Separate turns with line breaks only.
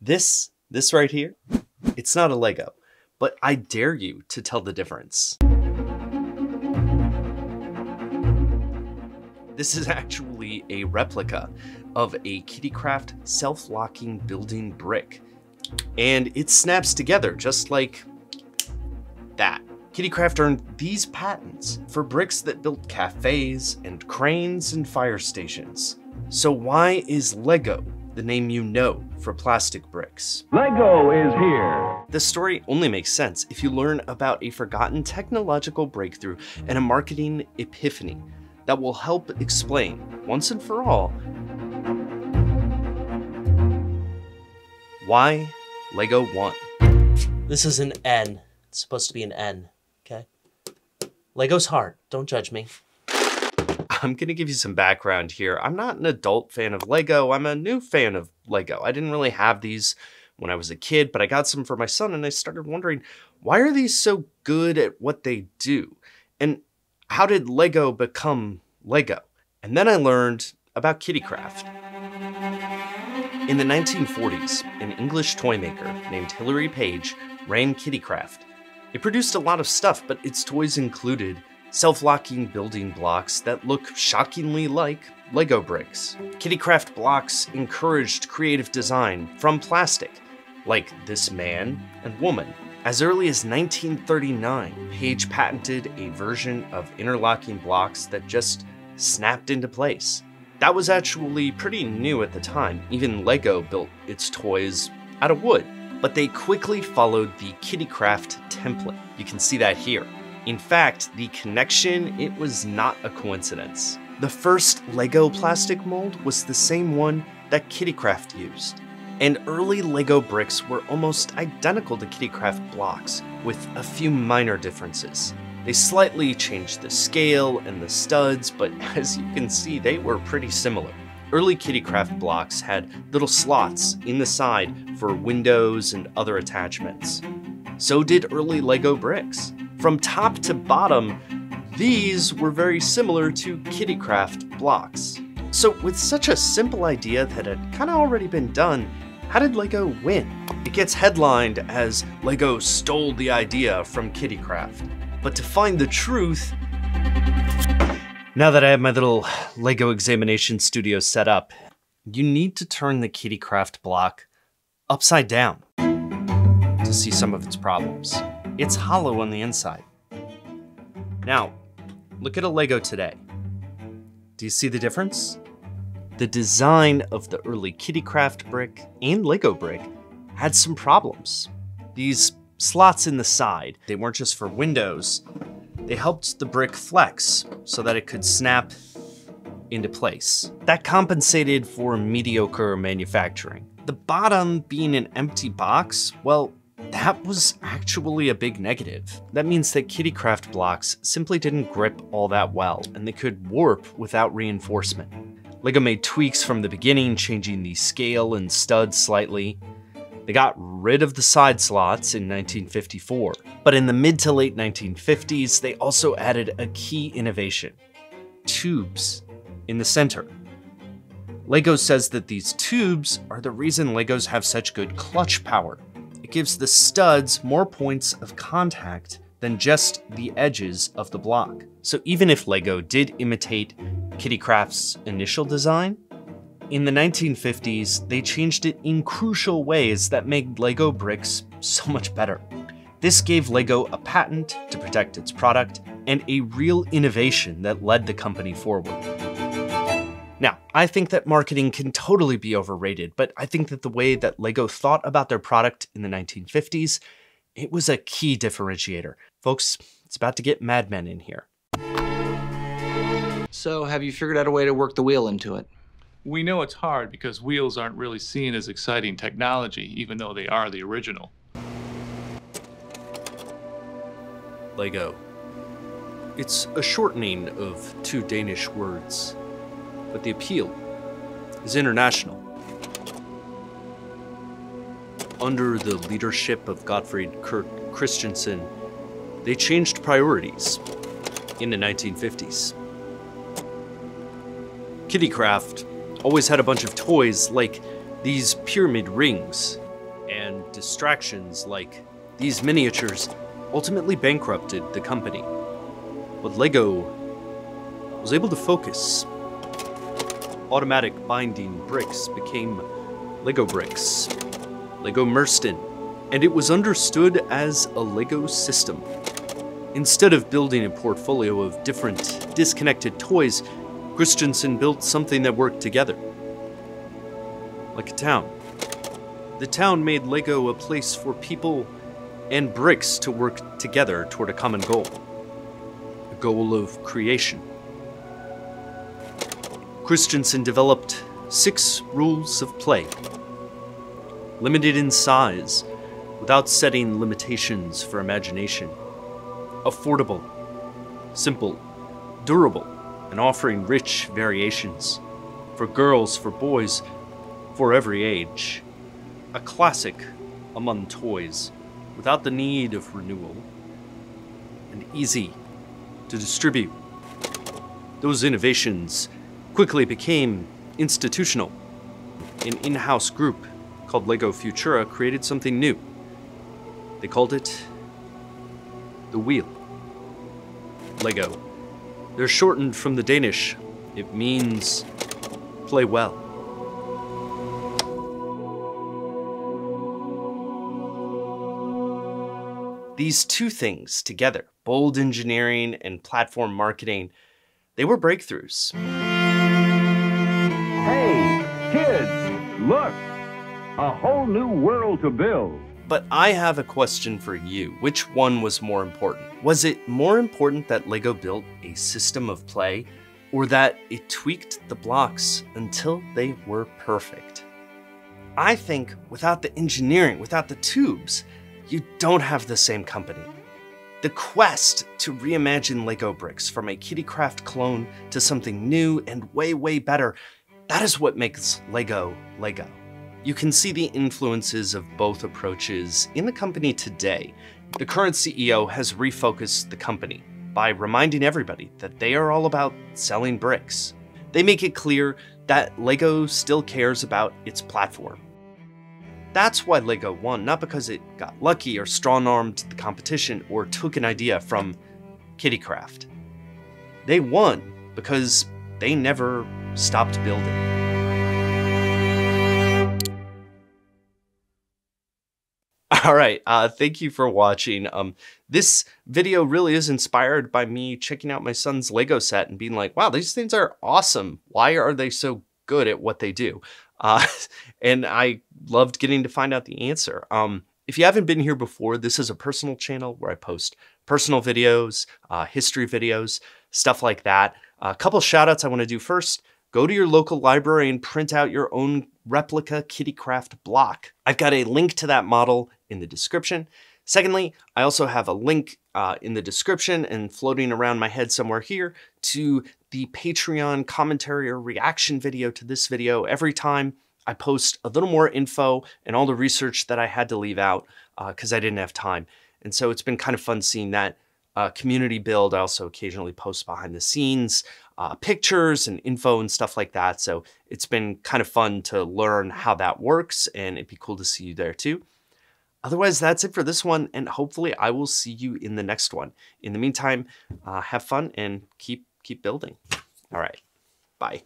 This right here, it's not a Lego, but I dare you to tell the difference. This is actually a replica of a Kiddicraft self-locking building brick. And it snaps together just like that. Kiddicraft earned these patents for bricks that built cafes and cranes and fire stations. So why is Lego the name you know for plastic bricks?
Lego is here!
This story only makes sense if you learn about a forgotten technological breakthrough and a marketing epiphany that will help explain, once and for all, why Lego won.
This is an N. It's supposed to be an N, okay? Lego's hard. Don't judge me.
I'm gonna give you some background here. I'm not an adult fan of Lego. I'm a new fan of Lego. I didn't really have these when I was a kid, but I got some for my son and I started wondering, why are these so good at what they do? And how did Lego become Lego? And then I learned about Kiddicraft. In the 1940s, an English toy maker named Hilary Page ran Kiddicraft. It produced a lot of stuff, but its toys included self-locking building blocks that look shockingly like Lego bricks. Kiddicraft blocks encouraged creative design from plastic, like this man and woman. As early as 1939, Page patented a version of interlocking blocks that just snapped into place. That was actually pretty new at the time. Even Lego built its toys out of wood, but they quickly followed the Kiddicraft template. You can see that here. In fact, the connection, it was not a coincidence. The first Lego plastic mold was the same one that Kiddicraft used. And early Lego bricks were almost identical to Kiddicraft blocks, with a few minor differences. They slightly changed the scale and the studs, but as you can see, they were pretty similar. Early Kiddicraft blocks had little slots in the side for windows and other attachments. So did early Lego bricks. From top to bottom, these were very similar to Kiddicraft blocks. So with such a simple idea that had kind of already been done, how did Lego win? It gets headlined as Lego stole the idea from Kiddicraft. But to find the truth, now that I have my little Lego examination studio set up, you need to turn the Kiddicraft block upside down to see some of its problems. It's hollow on the inside. Now, look at a Lego today. Do you see the difference? The design of the early Kiddicraft brick and Lego brick had some problems. These slots in the side, they weren't just for windows, they helped the brick flex so that it could snap into place. That compensated for mediocre manufacturing. The bottom being an empty box, well, that was actually a big negative. That means that Kiddicraft blocks simply didn't grip all that well, and they could warp without reinforcement. Lego made tweaks from the beginning, changing the scale and studs slightly. They got rid of the side slots in 1954, but in the mid to late 1950s, they also added a key innovation: tubes in the center. Lego says that these tubes are the reason Legos have such good clutch power. It gives the studs more points of contact than just the edges of the block. So even if Lego did imitate Kiddicraft's initial design, in the 1950s, they changed it in crucial ways that made Lego bricks so much better. This gave Lego a patent to protect its product and a real innovation that led the company forward. Now, I think that marketing can totally be overrated, but I think that the way that Lego thought about their product in the 1950s, it was a key differentiator. Folks, it's about to get Mad Men in here.
So, have you figured out a way to work the wheel into it?
We know it's hard because wheels aren't really seen as exciting technology, even though they are the original.
Lego. It's a shortening of two Danish words, but the appeal is international. Under the leadership of Gottfried Kurt Christensen, they changed priorities in the 1950s. Kiddicraft always had a bunch of toys like these pyramid rings. distractions like these miniatures ultimately bankrupted the company. But LEGO was able to focus. Automatic binding bricks became LEGO bricks, LEGO Merston, and it was understood as a LEGO system. Instead of building a portfolio of different, disconnected toys, Christensen built something that worked together. Like a town. The town made LEGO a place for people and bricks to work together toward a common goal. A goal of creation. Christensen developed 6 rules of play. Limited in size, without setting limitations for imagination. Affordable, simple, durable, and offering rich variations. For girls, for boys, for every age. A classic among toys, without the need of renewal. And easy to distribute. Those innovations quickly became institutional. An in-house group called LEGO Futura created something new. They called it the wheel. LEGO. They're shortened from the Danish. It means play well. These two things together, bold engineering and platform marketing, they were breakthroughs.
Hey, kids, look! A whole new world to build.
But I have a question for you. Which one was more important? Was it more important that LEGO built a system of play, or that it tweaked the blocks until they were perfect? I think without the engineering, without the tubes, you don't have the same company. The quest to reimagine LEGO bricks from a Kiddicraft clone to something new and way, way better, that is what makes LEGO LEGO. You can see the influences of both approaches in the company today. The current CEO has refocused the company by reminding everybody that they are all about selling bricks. They make it clear that LEGO still cares about its platform. That's why LEGO won, not because it got lucky or strong-armed the competition or took an idea from Kiddicraft. They won because they never stopped building. All right, thank you for watching. This video really is inspired by me checking out my son's LEGO set and being like, wow, these things are awesome. Why are they so good at what they do? And I loved getting to find out the answer. If you haven't been here before, this is a personal channel where I post personal videos, history videos, stuff like that. A couple shout outs I want to do first. Go to your local library and print out your own replica Kiddicraft block. I've got a link to that model in the description. Secondly, I also have a link in the description and floating around my head somewhere here to the Patreon commentary or reaction video to this video. Every time I post a little more info and all the research that I had to leave out because I didn't have time. And so it's been kind of fun seeing that community build. I also occasionally post behind the scenes pictures and info and stuff like that. So it's been kind of fun to learn how that works, and it'd be cool to see you there too. Otherwise, that's it for this one, and hopefully I will see you in the next one. In the meantime, have fun and keep building. All right, bye.